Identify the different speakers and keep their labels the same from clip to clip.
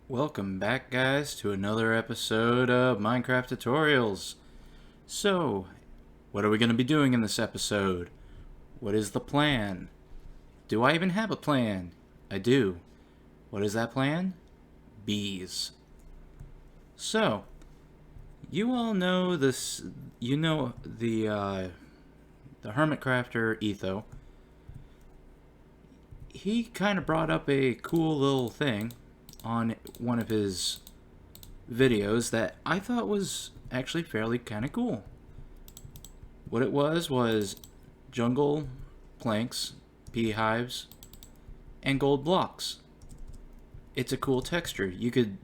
Speaker 1: Welcome back, guys, to another episode of Minecraft Tutorials. So, what are we going to be doing in this episode? What is the plan? Do I even have a plan? I do. What is that plan? Bees. So, you all know this, you know the Hermit Crafter Etho. He kind of brought up a cool little thing on one of his videos that I thought was actually fairly kind of cool. What it was jungle planks, beehives, and gold blocks. It's a cool texture. You could,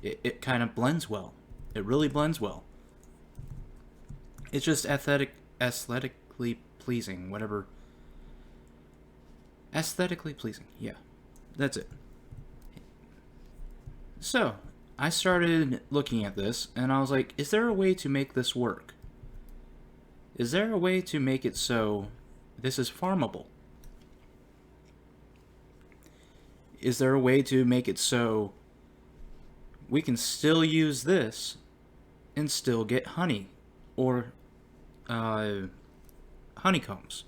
Speaker 1: it kind of blends well. It really blends well. It's just aesthetically pleasing, whatever. Aesthetically pleasing, yeah. That's it. So, I started looking at this, and I was like, is there a way to make this work? Is there a way to make it so this is farmable? Is there a way to make it so we can still use this and still get honey or honeycombs?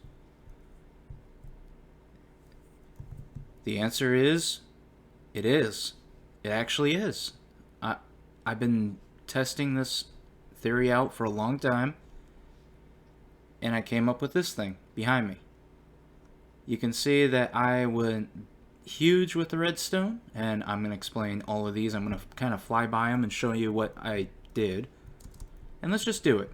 Speaker 1: The answer is, it is. It actually is. I've been testing this theory out for a long time, and I came up with this thing behind me. You can see that I went huge with the redstone, and I'm going to explain all of these. I'm going to kind of fly by them and show you what I did. And let's just do it.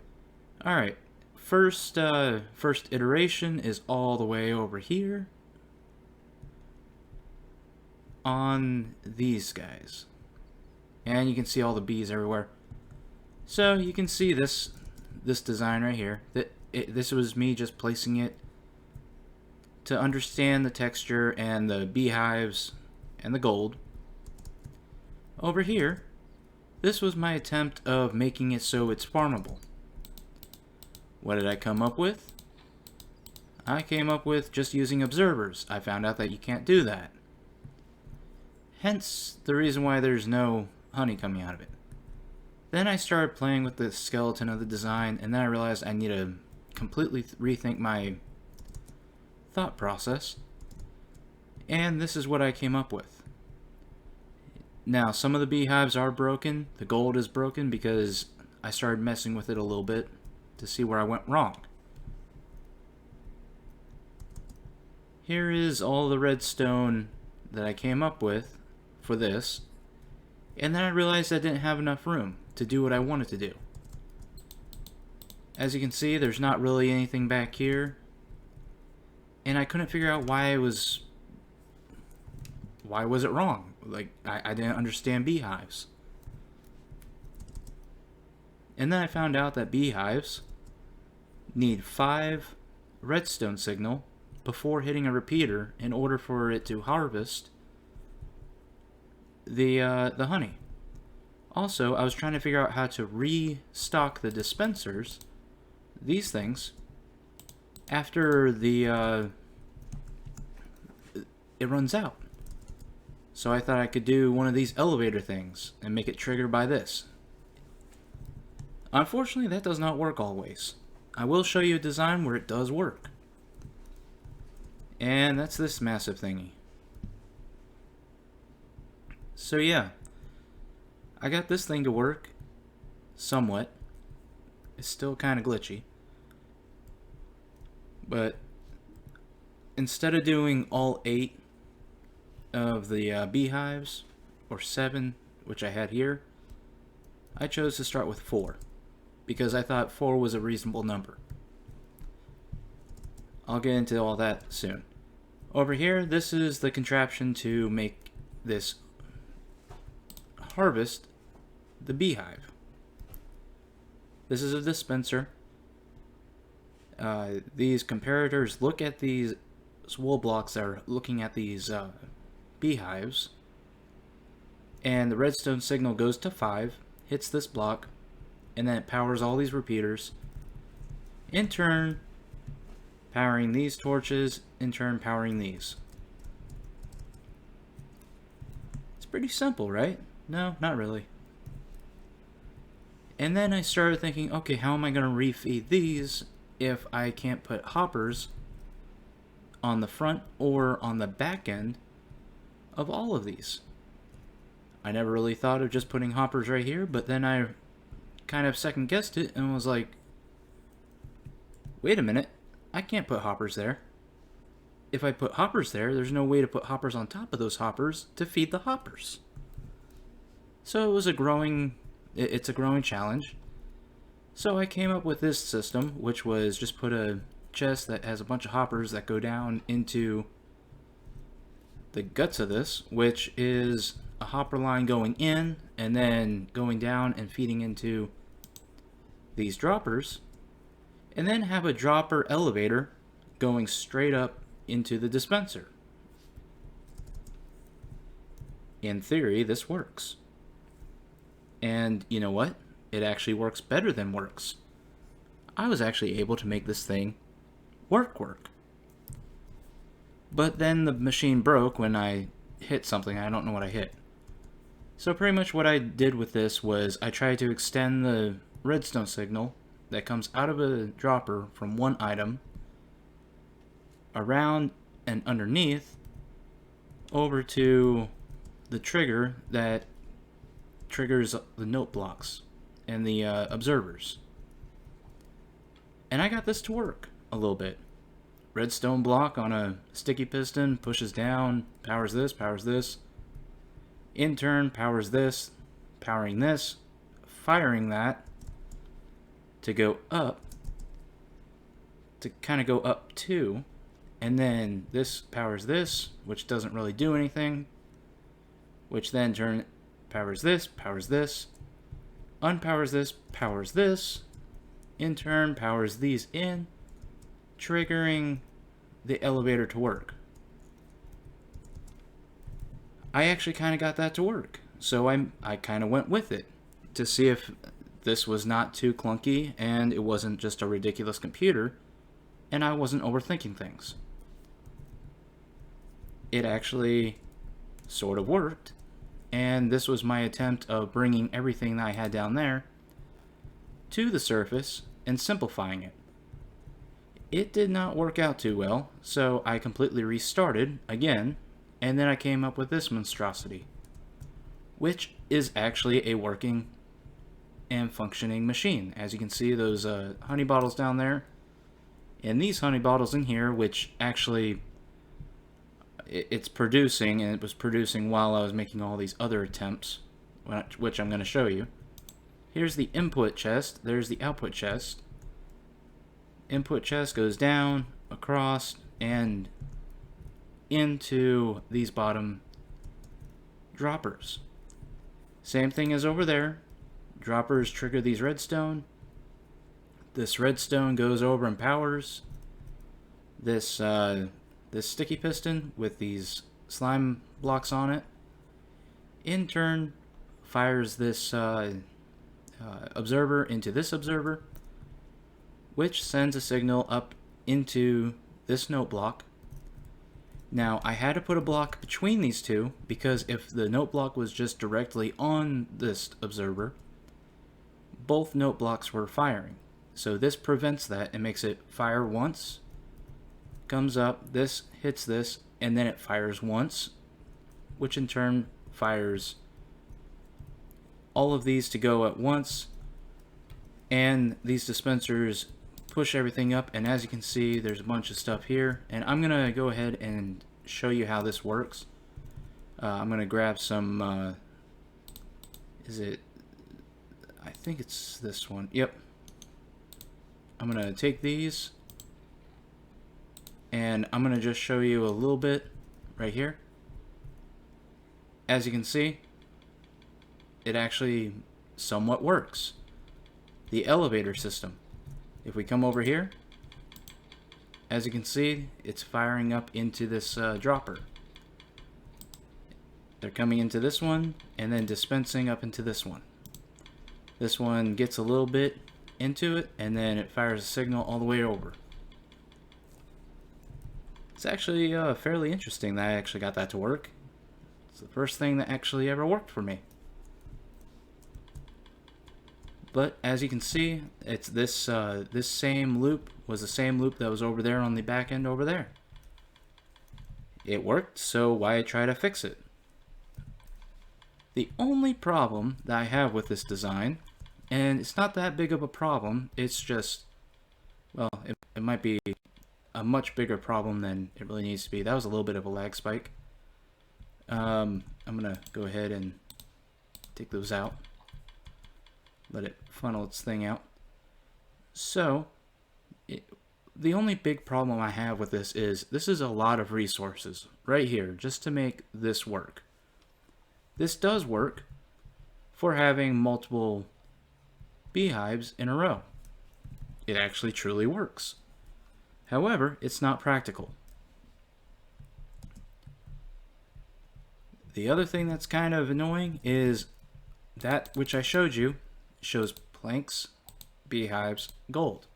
Speaker 1: Alright, first iteration is all the way over here on these guys, and you can see all the bees everywhere. So you can see this design right here. This was me just placing it to understand the texture and the beehives and the gold. Over here, this was my attempt of making it so it's farmable. What did I come up with? I came up with just using observers. I found out that you can't do that. Hence the reason why there's no honey coming out of it. Then I started playing with the skeleton of the design, and then I realized I need to completely rethink my thought process. And this is what I came up with. Now, some of the beehives are broken. The gold is broken because I started messing with it a little bit to see where I went wrong. Here is all the redstone that I came up with for this, and then I realized I didn't have enough room to do what I wanted to do. As you can see, there's not really anything back here, and I couldn't figure out why was it wrong. Like, I didn't understand beehives. And then I found out that beehives need 5 redstone signal before hitting a repeater in order for it to harvest the honey. Also, I was trying to figure out how to restock the dispensers, these things, after it runs out. So I thought I could do one of these elevator things and make it trigger by this. Unfortunately, that does not work always. I will show you a design where it does work. And that's this massive thingy. So yeah, I got this thing to work, somewhat. It's still kind of glitchy. But instead of doing all 8 of the beehives, or 7, which I had here, I chose to start with 4, because I thought 4 was a reasonable number. I'll get into all that soon. Over here, this is the contraption to make this harvest the beehive. This is a dispenser. these comparators look at these wool blocks that are looking at these beehives, and the redstone signal goes to 5, hits this block, and then it powers all these repeaters, in turn powering these torches, in turn powering these. It's pretty simple, right? No, not really. And then I started thinking, okay, how am I going to refeed these if I can't put hoppers on the front or on the back end of all of these? I never really thought of just putting hoppers right here, but then I kind of second guessed it and was like, wait a minute, I can't put hoppers there. If I put hoppers there, there's no way to put hoppers on top of those hoppers to feed the hoppers. So it was it's a growing challenge. So I came up with this system, which was just put a chest that has a bunch of hoppers that go down into the guts of this, which is a hopper line going in and then going down and feeding into these droppers, and then have a dropper elevator going straight up into the dispenser. In theory, this works. And you know what? It actually works better than works. I was actually able to make this thing work. But then the machine broke when I hit something. I don't know what I hit. So pretty much what I did with this was I tried to extend the redstone signal that comes out of a dropper from one item around and underneath over to the trigger that triggers the note blocks and the observers. And I got this to work a little bit. Redstone block on a sticky piston pushes down, powers this, in turn powers this, powering this, firing that to go up, to kind of go up too, and then this powers this, which doesn't really do anything, which then powers this, unpowers this, powers this, in turn powers these in, triggering the elevator to work. I actually kind of got that to work, so I kind of went with it to see if this was not too clunky and it wasn't just a ridiculous computer and I wasn't overthinking things. It actually sort of worked, and this was my attempt of bringing everything that I had down there to the surface and simplifying it. It did not work out too well, so I completely restarted again, and then I came up with this monstrosity, which is actually a working and functioning machine. As you can see, those honey bottles down there, and these honey bottles in here, which actually it's producing, and it was producing while I was making all these other attempts, which I'm going to show you. Here's the input chest, there's the output chest. Input chest goes down, across, and into these bottom droppers. Same thing as over there. Droppers trigger these redstone. This redstone goes over and powers this this sticky piston with these slime blocks on it. In turn, fires this observer into this observer, which sends a signal up into this note block. Now, I had to put a block between these two because if the note block was just directly on this observer, both note blocks were firing. So this prevents that and makes it fire once, comes up, this hits this, and then it fires once, which in turn fires all of these to go at once, and these dispensers push everything up. And as you can see, there's a bunch of stuff here, and I'm gonna go ahead and show you how this works. I'm gonna grab some I think it's this one. Yep. I'm gonna take these and I'm gonna just show you a little bit right here. As you can see, it actually somewhat works. The elevator system. If we come over here, as you can see, it's firing up into this dropper. They're coming into this one and then dispensing up into this one. This one gets a little bit into it and then it fires a signal all the way over. It's actually fairly interesting that I actually got that to work. It's the first thing that actually ever worked for me. But as you can see, it's this this same loop was the same loop that was over there on the back end over there. It worked, so why try to fix it? The only problem that I have with this design, and it's not that big of a problem, it's just, well, it might be a much bigger problem than it really needs to be. That was a little bit of a lag spike. I'm gonna go ahead and take those out. Let it funnel its thing out. So, the only big problem I have with this is a lot of resources right here just to make this work. This does work for having multiple beehives in a row. It actually truly works. However, it's not practical. The other thing that's kind of annoying is that which I showed you shows planks, beehives, gold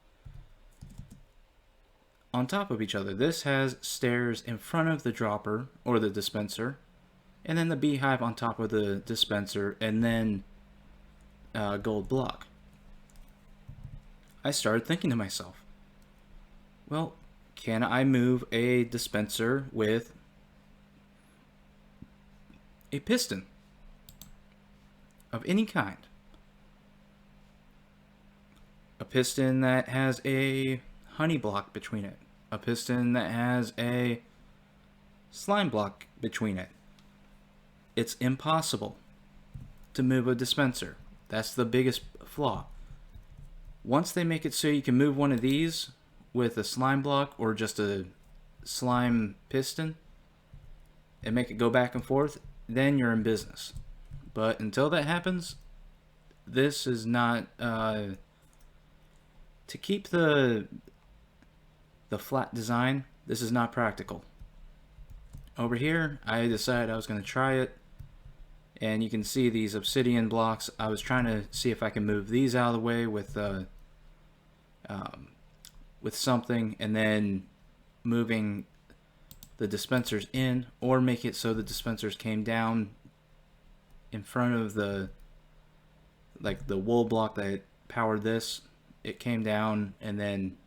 Speaker 1: on top of each other. This has stairs in front of the dropper or the dispenser, and then the beehive on top of the dispenser, and then gold block. I started thinking to myself, well, can I move a dispenser with a piston of any kind? A piston that has a honey block between it. A piston that has a slime block between it. It's impossible to move a dispenser. That's the biggest flaw. Once they make it so you can move one of these with a slime block or just a slime piston and make it go back and forth, then you're in business. But until that happens, this is not to keep the flat design. This is not practical. Over here, I decided I was going to try it, and you can see these obsidian blocks. I was trying to see if I can move these out of the way with something, and then moving the dispensers in, or make it so the dispensers came down in front of the wool block that powered this. It came down and then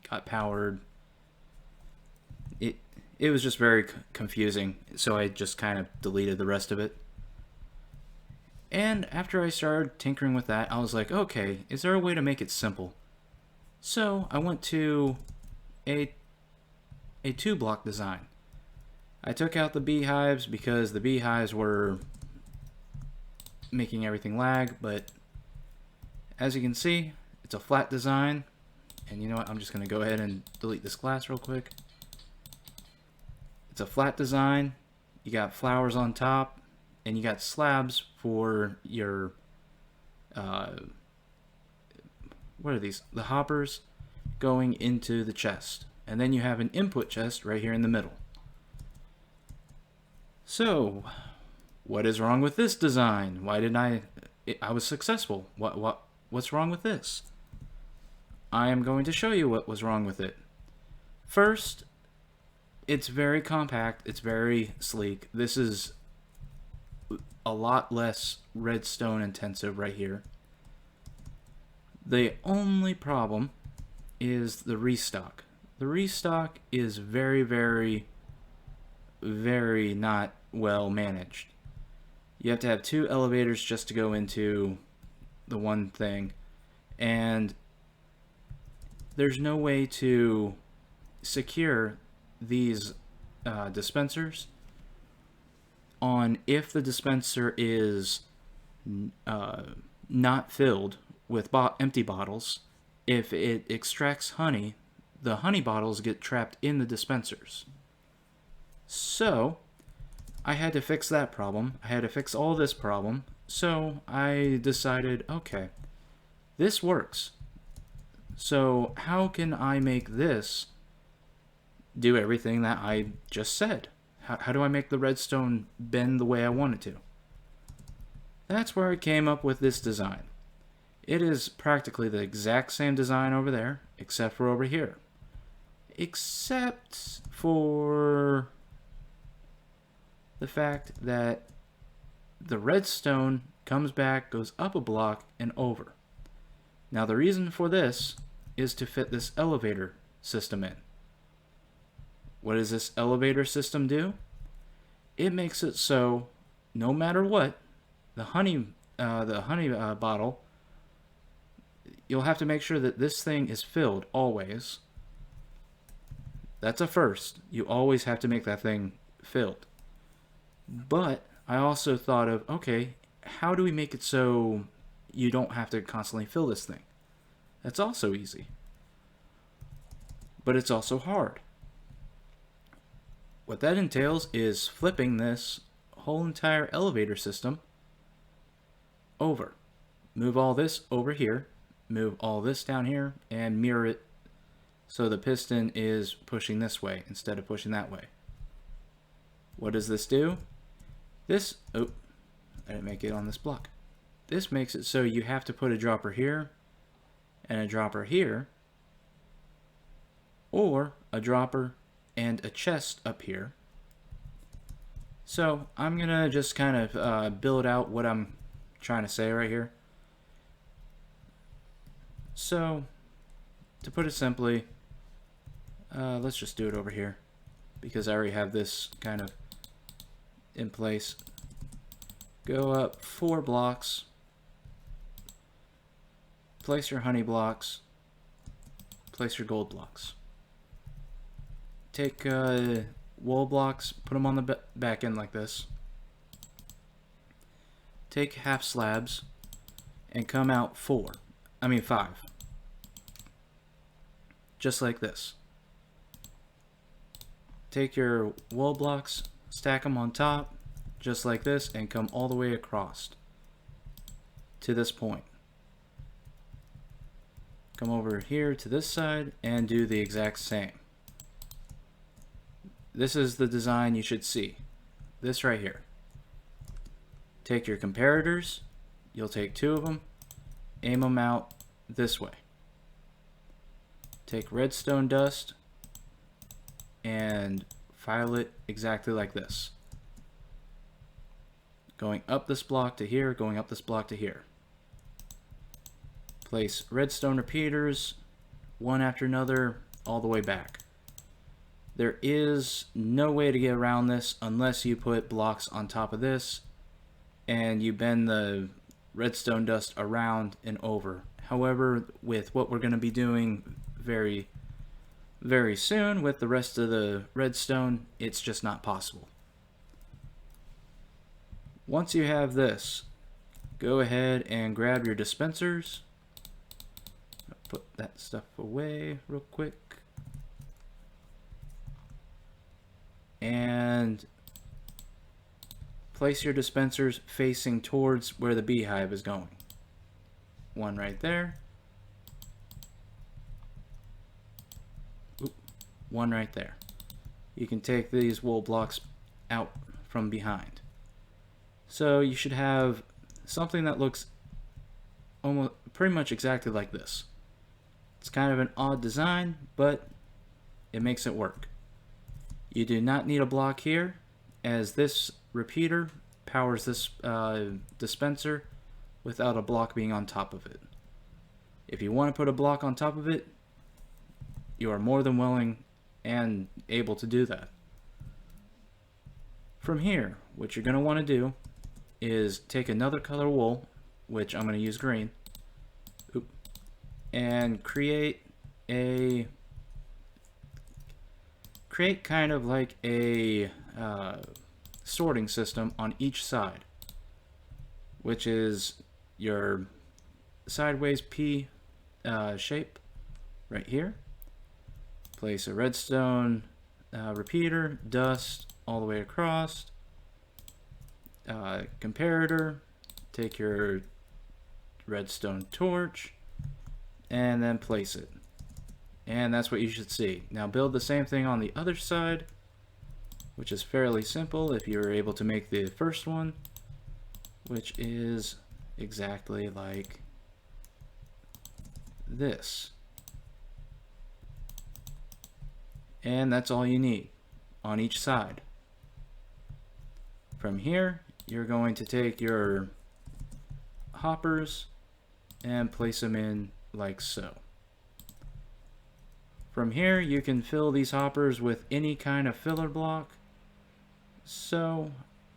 Speaker 1: got powered. It was just very confusing, so I just kind of deleted the rest of it. And after I started tinkering with that, I was like, okay, is there a way to make it simple? So I went to a 2-block design. I took out the beehives because the beehives were making everything lag, but as you can see, it's a flat design. And you know what, I'm just going to go ahead and delete this glass real quick. It's a flat design. You got flowers on top, and you got slabs for your what are these? The hoppers going into the chest. And then you have an input chest right here in the middle. So, what is wrong with this design? Why didn't I was successful. What's wrong with this? I am going to show you what was wrong with it. First, it's very compact, it's very sleek. This is a lot less redstone intensive right here. The only problem is the restock. The restock is very, very, very not well managed. You have to have 2 elevators just to go into the one thing, and there's no way to secure these dispensers on if the dispenser is not filled with empty bottles. If it extracts honey, the honey bottles get trapped in the dispensers. So I had to fix that problem. I had to fix all this problem. So I decided, okay, this works. So how can I make this do everything that I just said. How do I make the redstone bend the way I want it to? That's where I came up with this design. It is practically the exact same design over there, except for over here. Except for the fact that the redstone comes back, goes up a block, and over. Now the reason for this is to fit this elevator system in. What does this elevator system do? It makes it so no matter what, the honey bottle, you'll have to make sure that this thing is filled always. That's a first. You always have to make that thing filled. But I also thought of, okay, how do we make it so you don't have to constantly fill this thing? That's also easy. But it's also hard. What that entails is flipping this whole entire elevator system over. Move all this over here, move all this down here, and mirror it so the piston is pushing this way instead of pushing that way. What does this do? This, oh, I didn't make it on this block. This makes it so you have to put a dropper here and a dropper here, or a dropper and a chest up here. So I'm gonna just kind of build out what I'm trying to say right here. So to put it simply, let's just do it over here because I already have this kind of in place. Go up 4 blocks, place your honey blocks, place your gold blocks. Take wool blocks, put them on the back end like this. Take half slabs and come out 5. Just like this. Take your wool blocks, stack them on top, just like this, and come all the way across to this point. Come over here to this side and do the exact same. This is the design you should see. This right here. Take your comparators, you'll take 2 of them, aim them out this way. Take redstone dust and file it exactly like this. Going up this block to here, going up this block to here. Place redstone repeaters, one after another, all the way back. There is no way to get around this unless you put blocks on top of this and you bend the redstone dust around and over. However, with what we're going to be doing very, very soon with the rest of the redstone, it's just not possible. Once you have this, go ahead and grab your dispensers. Put that stuff away real quick. And place your dispensers facing towards where the beehive is going. One right there. Oop, one right there. You can take these wool blocks out from behind. So you should have something that looks almost pretty much exactly like this. It's kind of an odd design, but it makes it work. You do not need a block here, as this repeater powers this dispenser without a block being on top of it. If you want to put a block on top of it, you are more than willing and able to do that. From here, what you're going to want to do is take another color wool, which I'm going to use green, and create kind of like a sorting system on each side, which is your sideways P shape right here. Place a redstone repeater, dust all the way across, comparator, take your redstone torch, and then place it. And that's what you should see. Now build the same thing on the other side, which is fairly simple if you're able to make the first one, which is exactly like this. And that's all you need on each side. From here, you're going to take your hoppers and place them in like so. From here, you can fill these hoppers with any kind of filler block. So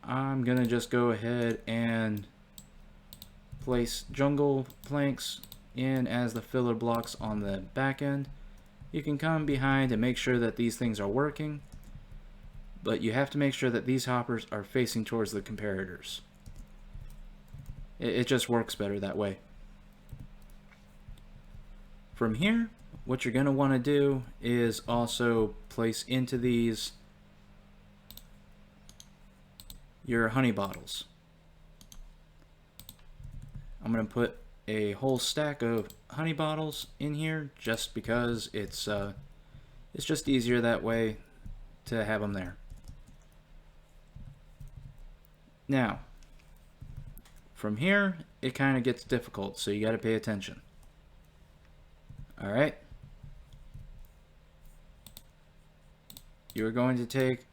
Speaker 1: I'm gonna just go ahead and place jungle planks in as the filler blocks on the back end. You can come behind and make sure that these things are working, but you have to make sure that these hoppers are facing towards the comparators. It just works better that way. From here, what you're going to want to do is also place into these your honey bottles. I'm going to put a whole stack of honey bottles in here just because it's just easier that way to have them there. Now, from here, it kind of gets difficult, so you got to pay attention. All right. You're going to take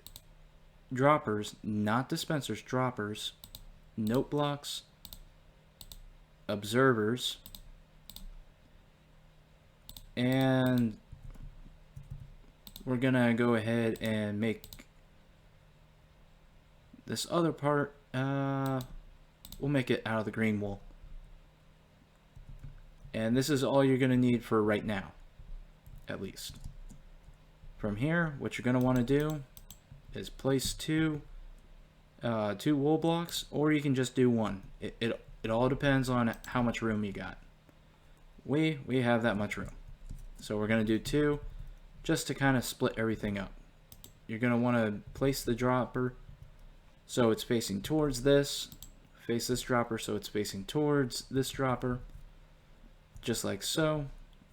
Speaker 1: droppers, not dispensers, droppers, note blocks, observers, and we're gonna go ahead and make this other part, we'll make it out of the green wool. And this is all you're gonna need for right now, at least. From here, what you're gonna wanna do is place two wool blocks, or you can just do one. It all depends on how much room you got. We have that much room. So we're gonna do two just to kind of split everything up. You're gonna wanna place the dropper so it's facing towards this, face this dropper so it's facing towards this dropper, just like so.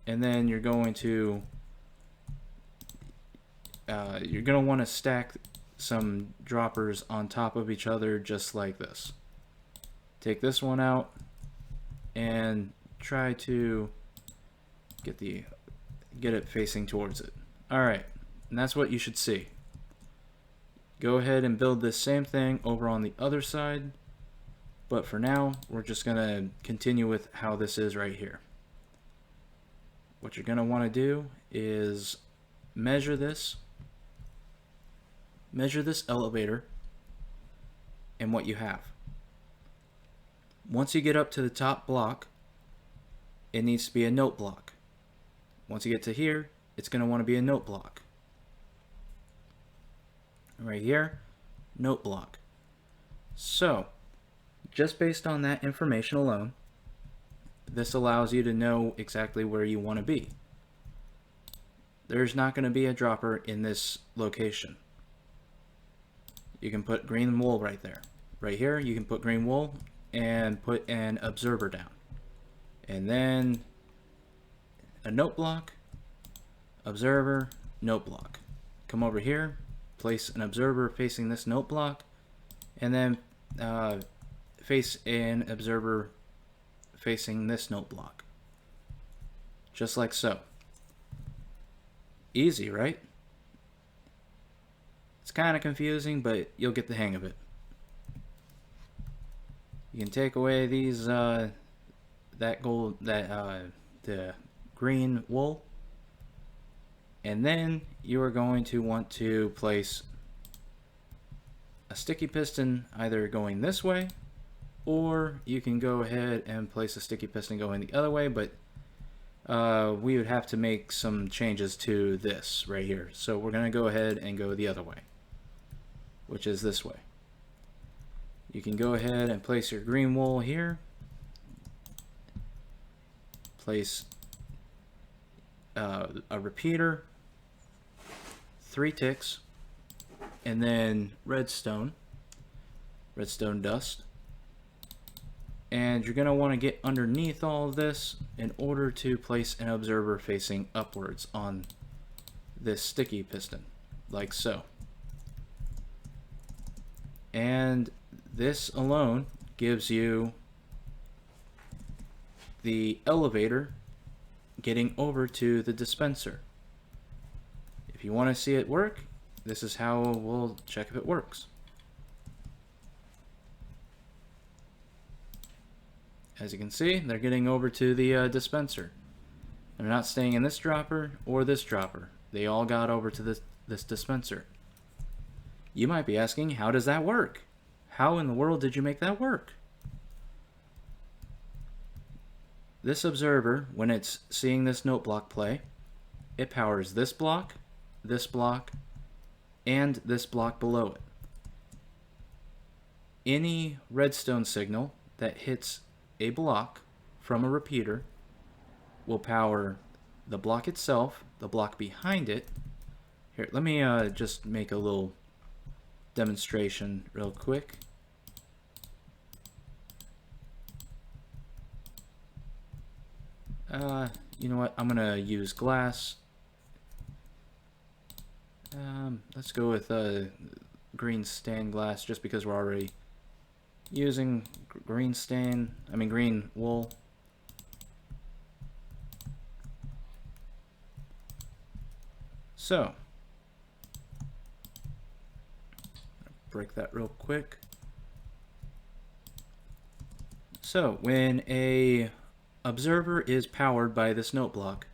Speaker 1: And then you're going to want to stack some droppers on top of each other just like this. Take this one out and try to get it facing towards it. Alright, and that's what you should see. Go ahead and build this same thing over on the other side, but for now we're just gonna continue with how this is right here. What you're gonna want to do is measure this elevator and what you have. Once you get up to the top block, it needs to be a note block. Once you get to here, it's going to want to be a note block. Right here, note block. So, just based on that information alone, this allows you to know exactly where you want to be. There's not going to be a dropper in this location. You can put green wool right there. Right here, you can put green wool and put an observer down. And then a note block, observer, note block. Come over here, place an observer facing this note block, and then face an observer facing this note block. Just like so. Easy, right? It's kind of confusing, but you'll get the hang of it. You can take away these the green wool, and then you are going to want to place a sticky piston either going this way, or you can go ahead and place a sticky piston going the other way, but we would have to make some changes to this right here. So we're going to go ahead and go the other way, which is this way. You can go ahead and place your green wool here. Place a repeater, 3 ticks, and then redstone dust. And you're going to want to get underneath all of this in order to place an observer facing upwards on this sticky piston, like so. And this alone gives you the elevator getting over to the dispenser. If you want to see it work, this is how we'll check if it works. As you can see, they're getting over to the dispenser. They're not staying in this dropper or this dropper. They all got over to this dispenser. You might be asking, how does that work? How in the world did you make that work? This observer, when it's seeing this note block play, it powers this block, and this block below it. Any redstone signal that hits a block from a repeater will power the block itself, the block behind it. Here, let me just make a little demonstration real quick. You know what? I'm gonna use glass. Let's go with green stained glass, just because we're already using green wool. So, break that real quick. So, when a observer is powered by this note block,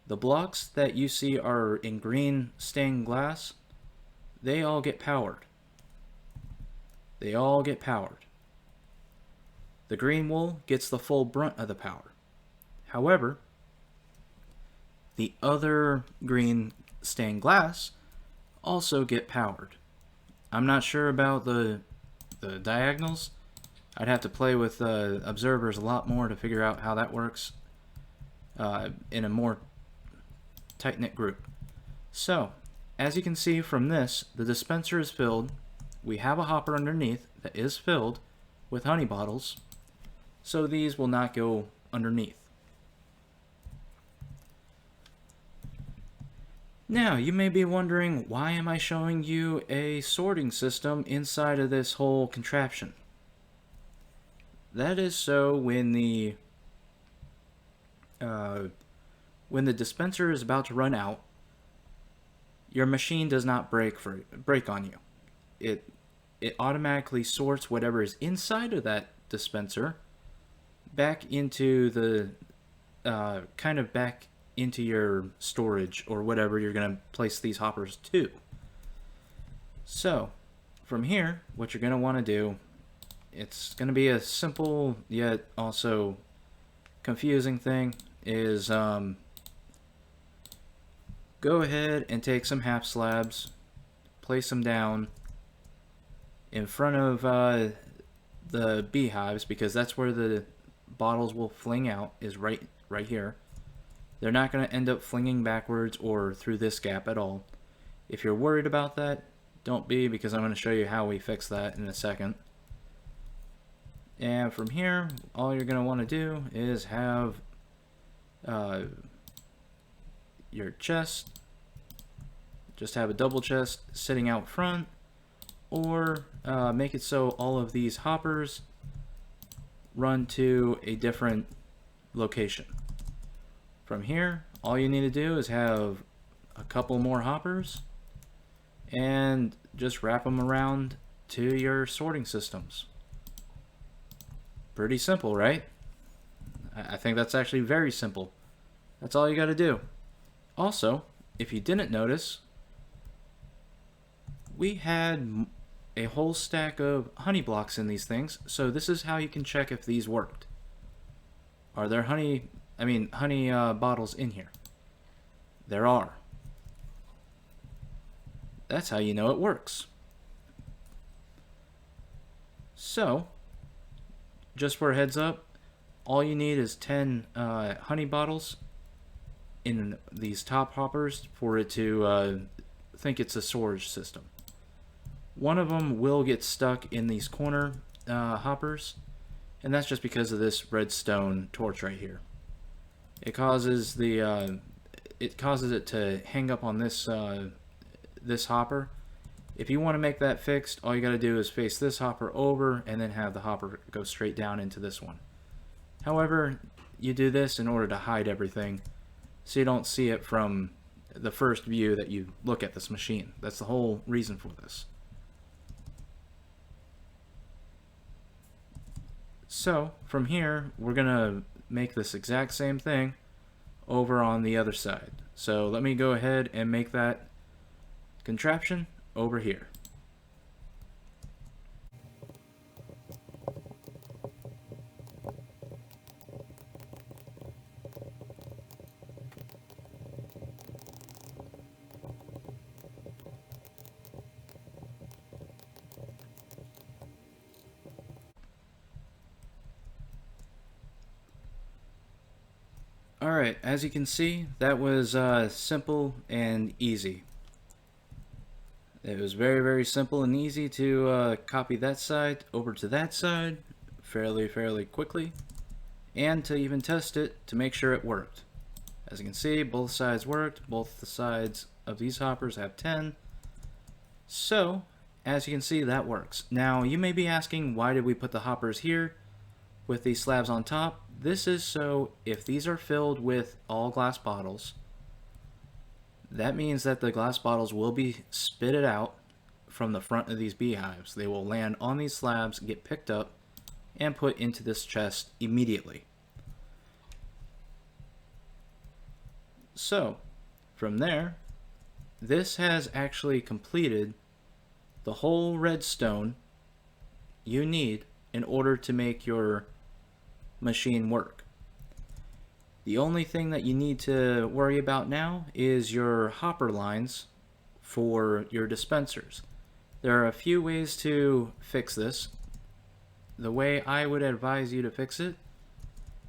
Speaker 1: the blocks that you see are in green stained glass, they all get powered. They all get powered. The green wool gets the full brunt of the power. However, the other green stained glass also get powered. I'm not sure about the diagonals. I'd have to play with observers a lot more to figure out how that works in a more tight-knit group. So, as you can see from this, the dispenser is filled. We have a hopper underneath that is filled with honey bottles, so these will not go underneath. Now, you may be wondering, why am I showing you a sorting system inside of this whole contraption? That is so when the dispenser is about to run out, your machine does not break on you. It automatically sorts whatever is inside of that dispenser back into the back into your storage or whatever you're going to place these hoppers to. So, from here, what you're going to want to do, it's going to be a simple yet also confusing thing, is go ahead and take some half slabs, place them down in front of the beehives, because that's where the bottles will fling out, is right here. They're not going to end up flinging backwards or through this gap at all. If you're worried about that, don't be, because I'm going to show you how we fix that in a second. And from here, all you're going to want to do is have your chest, just have a double chest sitting out front, or make it so all of these hoppers run to a different location. From here, all you need to do is have a couple more hoppers and just wrap them around to your sorting systems. Pretty simple, right? I think that's actually very simple. That's all you got to do. Also, if you didn't notice, we had a whole stack of honey blocks in these things, so this is how you can check if these worked. Are there honey bottles in here? There are. That's how you know it works. So, just for a heads up, all you need is 10 honey bottles in these top hoppers for it to think it's a storage system. One of them will get stuck in these corner hoppers, and that's just because of this redstone torch right here. It causes it to hang up on this this hopper. If you want to make that fixed, all you got to do is face this hopper over and then have the hopper go straight down into this one. However, you do this in order to hide everything so you don't see it from the first view that you look at this machine. That's the whole reason for this. So from here, we're gonna make this exact same thing over on the other side. So let me go ahead and make that contraption over here. Alright, as you can see, that was simple and easy. It was very, very simple and easy to copy that side over to that side fairly quickly, and to even test it to make sure it worked. As you can see, both sides worked. Both the sides of these hoppers have 10. So, as you can see, that works. Now, you may be asking, why did we put the hoppers here with these slabs on top? This is so if these are filled with all glass bottles, that means that the glass bottles will be spitted out from the front of these beehives. They will land on these slabs, get picked up, and put into this chest immediately. So, from there, this has actually completed the whole redstone you need in order to make your machine work. The only thing that you need to worry about now is your hopper lines for your dispensers. There are a few ways to fix this. The way I would advise you to fix it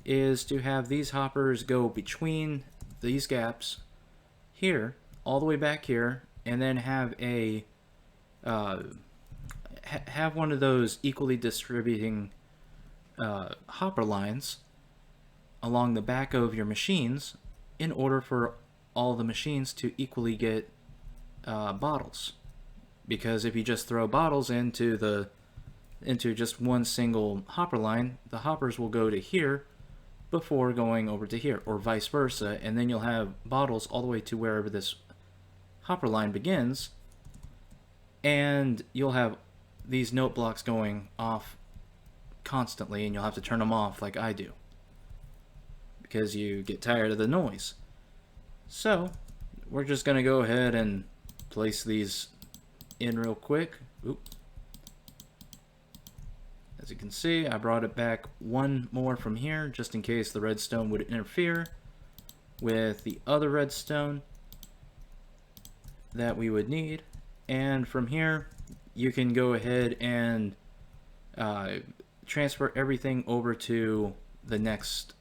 Speaker 1: is to have these hoppers go between these gaps here, all the way back here, and then have a have one of those equally distributing hopper lines along the back of your machines in order for all the machines to equally get bottles. Because if you just throw bottles into just one single hopper line, the hoppers will go to here before going over to here, or vice versa, and then you'll have bottles all the way to wherever this hopper line begins, and you'll have these note blocks going off constantly, and you'll have to turn them off like I do because you get tired of the noise. So we're just gonna go ahead and place these in real quick. Oop. As you can see, I brought it back one more from here just in case the redstone would interfere with the other redstone that we would need. And from here you can go ahead and transfer everything over to the next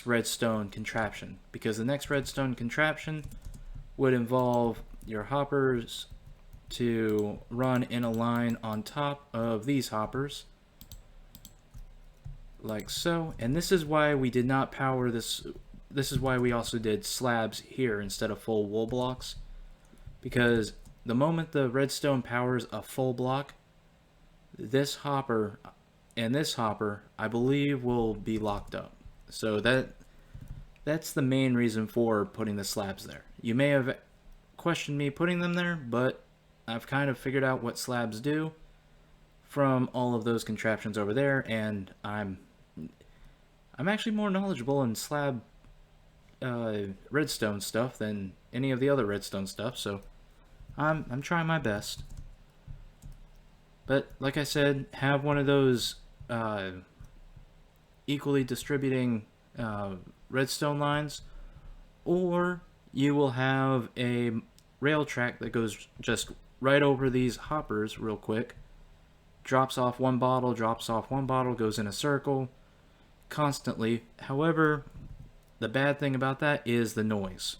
Speaker 1: redstone contraption, because the next redstone contraption would involve your hoppers to run in a line on top of these hoppers like so. And this is why we did not power this. This is why we also did slabs here instead of full wool blocks, because the moment the redstone powers a full block, this hopper and this hopper, I believe, will be locked up. So that's the main reason for putting the slabs there. You may have questioned me putting them there, but I've kind of figured out what slabs do from all of those contraptions over there, and I'm actually more knowledgeable in slab redstone stuff than any of the other redstone stuff, so I'm trying my best. But like I said, have one of those equally distributing redstone lines, or you will have a rail track that goes just right over these hoppers real quick, drops off one bottle, goes in a circle constantly. However, the bad thing about that is the noise.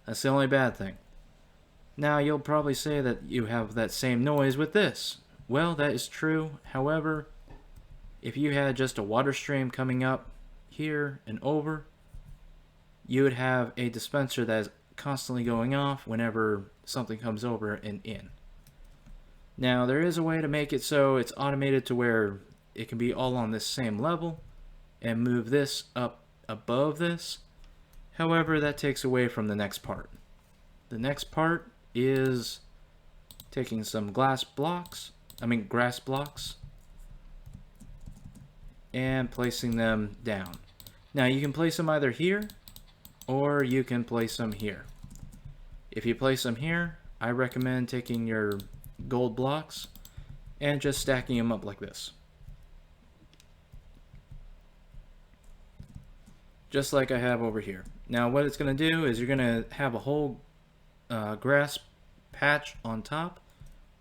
Speaker 1: That's the only bad thing. Now, you'll probably say that you have that same noise with this. Well, that is true. However, if you had just a water stream coming up here and over, you would have a dispenser that is constantly going off whenever something comes over and in. Now, there is a way to make it so it's automated to where it can be all on this same level and move this up above this. However, that takes away from the next part. The next part is taking some grass blocks, and placing them down. Now, you can place them either here or you can place them here. If you place them here, I recommend taking your gold blocks and just stacking them up like this. Just like I have over here. Now what it's going to do is you're going to have a whole grass patch on top,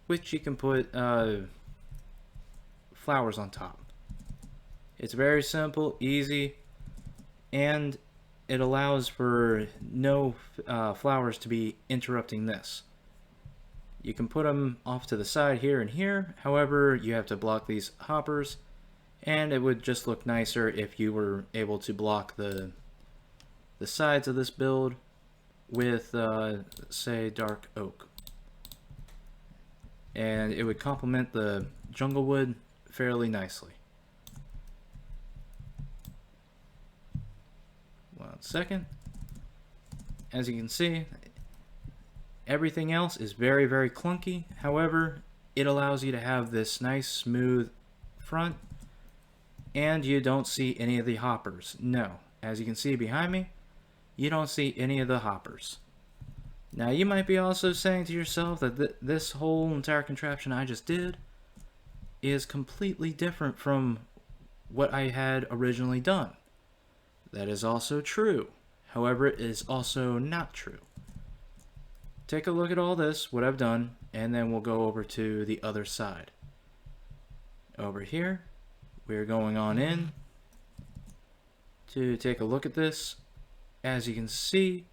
Speaker 1: which you can put flowers on top. It's very simple, easy, and it allows for no flowers to be interrupting this. You can put them off to the side here and here. However, you have to block these hoppers, and it would just look nicer if you were able to block the sides of this build with say dark oak, and it would complement the jungle wood fairly nicely. One second. As you can see, everything else is very, very clunky. However, it allows you to have this nice smooth front, and you don't see any of the hoppers. No, as you can see behind me, you don't see any of the hoppers. Now you might be also saying to yourself that this whole entire contraption I just did is completely different from what I had originally done. That is also true. However, it is also not true. Take a look at all this, what I've done, and then we'll go over to the other side. Over here, we're going on in to take a look at this. As you can see,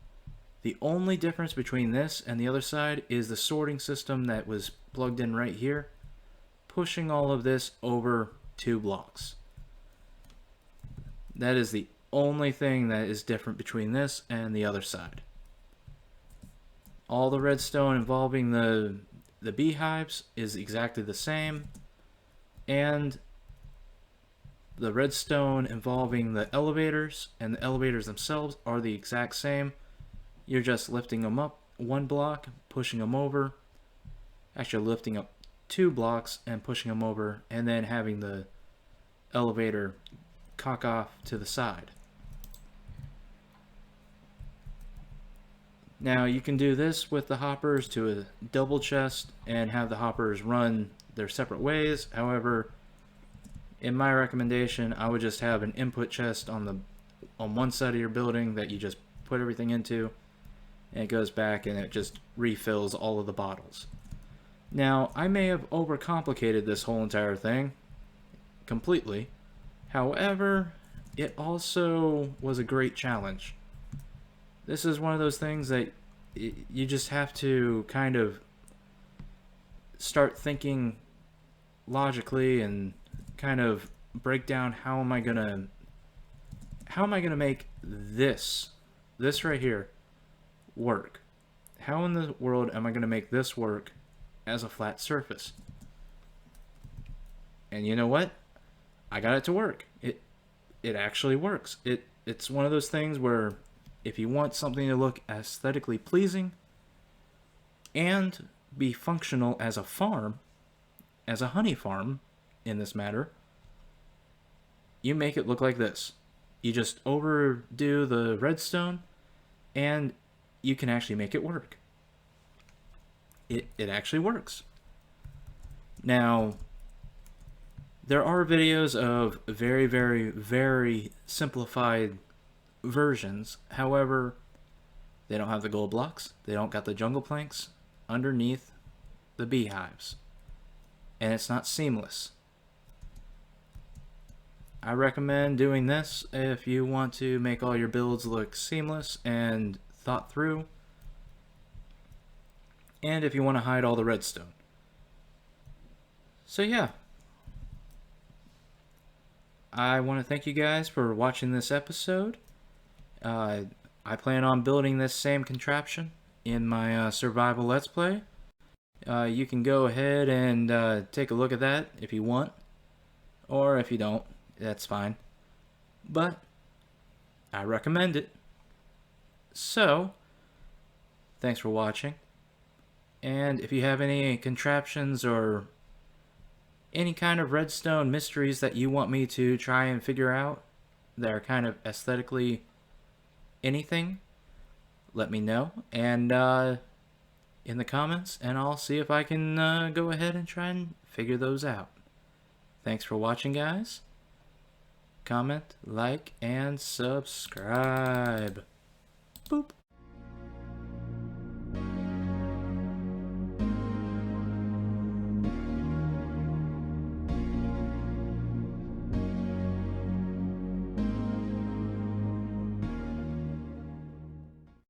Speaker 1: the only difference between this and the other side is the sorting system that was plugged in right here, pushing all of this over 2 blocks. That is the only thing that is different between this and the other side. All the redstone involving the beehives is exactly the same, and the redstone involving the elevators and the elevators themselves are the exact same. You're just lifting them up 1 block, pushing them over, actually lifting up 2 blocks and pushing them over, and then having the elevator cock off to the side. Now you can do this with the hoppers to a double chest and have the hoppers run their separate ways. However, in my recommendation, I would just have an input chest on one side of your building that you just put everything into, and it goes back and it just refills all of the bottles. Now, I may have overcomplicated this whole entire thing completely. However, it also was a great challenge. This is one of those things that you just have to kind of start thinking logically and kind of break down how am I gonna make this right here work. How in the world am I gonna make this work as a flat surface? And you know what? I got it to work. It actually works. It's one of those things where if you want something to look aesthetically pleasing and be functional as a farm, as a honey farm in this matter, you make it look like this. You just overdo the redstone and you can actually make it work. It actually works. Now, there are videos of very, very, very simplified versions. However, they don't have the gold blocks. They don't got the jungle planks underneath the beehives. And it's not seamless. I recommend doing this if you want to make all your builds look seamless and thought through. And if you want to hide all the redstone. So yeah. I want to thank you guys for watching this episode. I plan on building this same contraption in my survival let's play. You can go ahead and take a look at that if you want, or if you don't, that's fine. But I recommend it. So, thanks for watching. And if you have any contraptions or any kind of redstone mysteries that you want me to try and figure out that are kind of aesthetically anything, let me know and in the comments, and I'll see if I can go ahead and try and figure those out. Thanks for watching, guys. Comment, like, and subscribe. Boop.